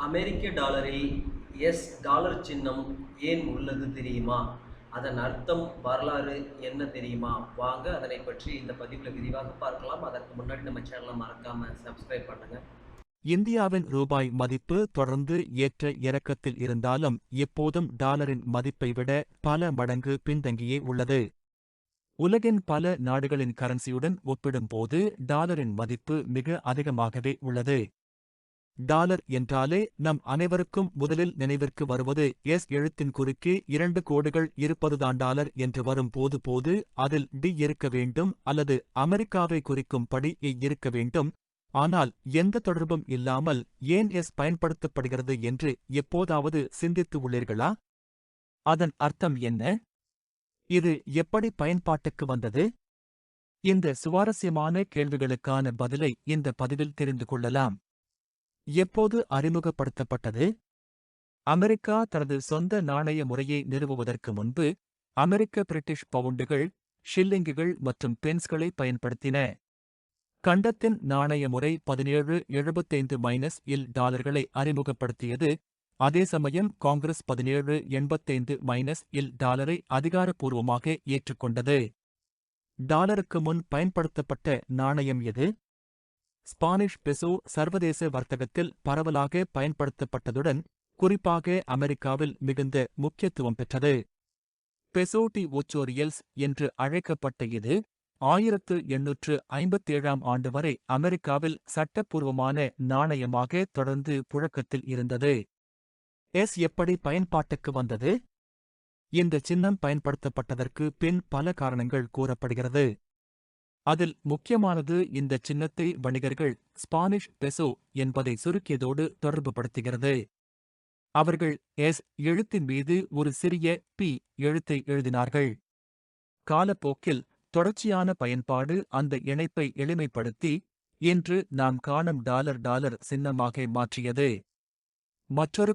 அமெரிக்க டாலரில் டாலர் சின்னம் ஏன் உள்ளது தெரியுமா? அதன் அர்த்தம், வரலாறு என்ன தெரியுமா? வாங்க அதனை பற்றி இந்த பதிவில் விரிவாக பார்க்கலாம். அதற்கு முன்னாடி நம்ம சேனலை மறக்காம சப்ஸ்கிரைப் பண்ணுங்க. இந்தியாவின் ரூபாய் மதிப்பு தொடர்ந்து ஏற்ற இறக்கத்தில் இருந்தாலும் எப்போதும் டாலரின் மதிப்பை விட பல மடங்கு பின்தங்கியே உள்ளது. உலகின் பல நாடுகளின் கரன்சியுடன் ஒப்பிடும்போது டாலரின் மதிப்பு மிக அதிகமாகவே உள்ளது. டாலர் என்றாலே நம் அனைவருக்கும் முதலில் நினைவிற்கு வருவது எஸ் எழுத்தின் குறுக்கே 2 கோடுகள் இருப்பதுதான். டாலர் என்று வரும் போது அதில் டி இருக்க வேண்டும் அல்லது அமெரிக்காவை குறிக்கும் படி இருக்க வேண்டும். ஆனால் எந்த தொடர்பும் இல்லாமல் ஏன் எஸ் பயன்படுத்தப்படுகிறது என்று எப்போதாவது சிந்தித்து உள்ளீர்களா? அதன் அர்த்தம் என்ன? இது எப்படி பயன்பாட்டுக்கு வந்தது? இந்த சுவாரஸ்யமான கேள்விகளுக்கான பதிலை இந்த பதிவில் தெரிந்து கொள்ளலாம். எப்போது அறிமுகப்படுத்தப்பட்டது? அமெரிக்கா தனது சொந்த நாணய முறையை நிறுவுவதற்கு முன்பு அமெரிக்க பிரிட்டிஷ் பவுண்டுகள், ஷில்லிங்குகள் மற்றும் பென்ஸ்களை பயன்படுத்தின. கண்டத்தின் நாணய முறை 1775 டாலர்களை அறிமுகப்படுத்தியது. அதே சமயம் காங்கிரஸ் 1785 டாலரை அதிகாரப்பூர்வமாக ஏற்றுக்கொண்டது. டாலருக்கு முன் பயன்படுத்தப்பட்ட நாணயம் எது? ஸ்பானிஷ் பெசோ சர்வதேச வர்த்தகத்தில் பரவலாக பயன்படுத்தப்பட்டதுடன் குறிப்பாக அமெரிக்காவில் மிகுந்த முக்கியத்துவம் பெற்றது. பெசோ டி ஓச்சோரியல்ஸ் என்று அழைக்கப்பட்ட இது 1857 ஆண்டு வரை அமெரிக்காவில் சட்டப்பூர்வமான நாணயமாக தொடர்ந்து புழக்கத்தில் இருந்தது. எஸ் எப்படி பயன்பாட்டுக்கு வந்தது? இந்த சின்னம் பயன்படுத்தப்பட்டதற்கு பின் பல காரணங்கள் கூறப்படுகிறது. அதில் முக்கியமானது இந்த சின்னத்தை வணிகர்கள் ஸ்பானிஷ் பெசோ என்பதை சுருக்கியதோடு தொடர்புபடுத்துகிறது. அவர்கள் எஸ் எழுத்தின் மீது ஒரு சிறிய பி எழுத்தை எழுதினார்கள். காலப்போக்கில் தொடர்ச்சியான பயன்பாடு அந்த இணைப்பை எளிமைப்படுத்தி இன்று நாம் காணும் டாலர் சின்னமாக மாற்றியது. மற்றொரு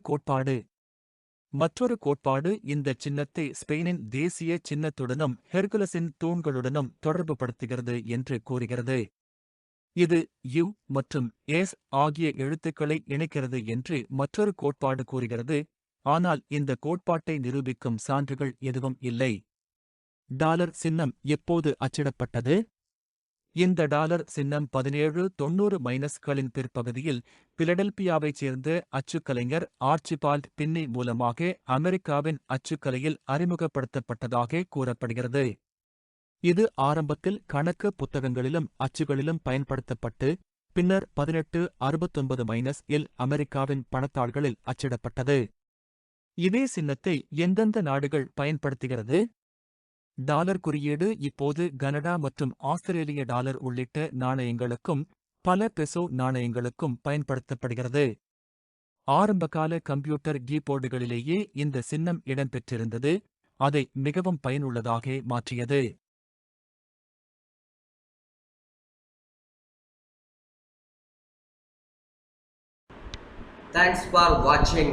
கோட்பாடு இந்த சின்னத்தை ஸ்பெயினின் தேசிய சின்னத்துடனும் ஹெர்குலஸின் தூண்களுடனும் தொடர்புபடுத்துகிறது என்று கூறுகிறது. இது யு மற்றும் எஸ் ஆகிய எழுத்துக்களை இணைக்கிறது என்று மற்றொரு கோட்பாடு கூறுகிறது. ஆனால் இந்த கோட்பாட்டை நிரூபிக்கும் சான்றுகள் எதுவும் இல்லை. டாலர் சின்னம் எப்போது அச்சிடப்பட்டது? இந்த டாலர் சின்னம் 1790 பிற்பகுதியில் பிலடெல்பியாவைச் சேர்ந்த அச்சுக்கலைஞர் ஆர்ச்சிபால்ட் பின்னி மூலமாக அமெரிக்காவின் அச்சுக்கலையில் அறிமுகப்படுத்தப்பட்டதாக கூறப்படுகிறது. இது ஆரம்பத்தில் கணக்கு புத்தகங்களிலும் அச்சுகளிலும் பயன்படுத்தப்பட்டு பின்னர் 1869 அமெரிக்காவின் பணத்தாள்களில் அச்சிடப்பட்டது. இதே சின்னத்தை எந்தெந்த நாடுகள் பயன்படுத்துகிறது? டாலர் குறியீடு இப்போது கனடா மற்றும் ஆஸ்திரேலிய டாலர் உள்ளிட்ட நாணயங்களுக்கும் பல பெசோ நாணயங்களுக்கும் பயன்படுத்தப்படுகிறது. ஆரம்பகால கம்ப்யூட்டர் கீபோர்டுகளிலேயே இந்த சின்னம் இடம்பெற்றிருந்தது, அதை மிகவும் பயனுள்ளதாக மாற்றியது. Thanks for watching.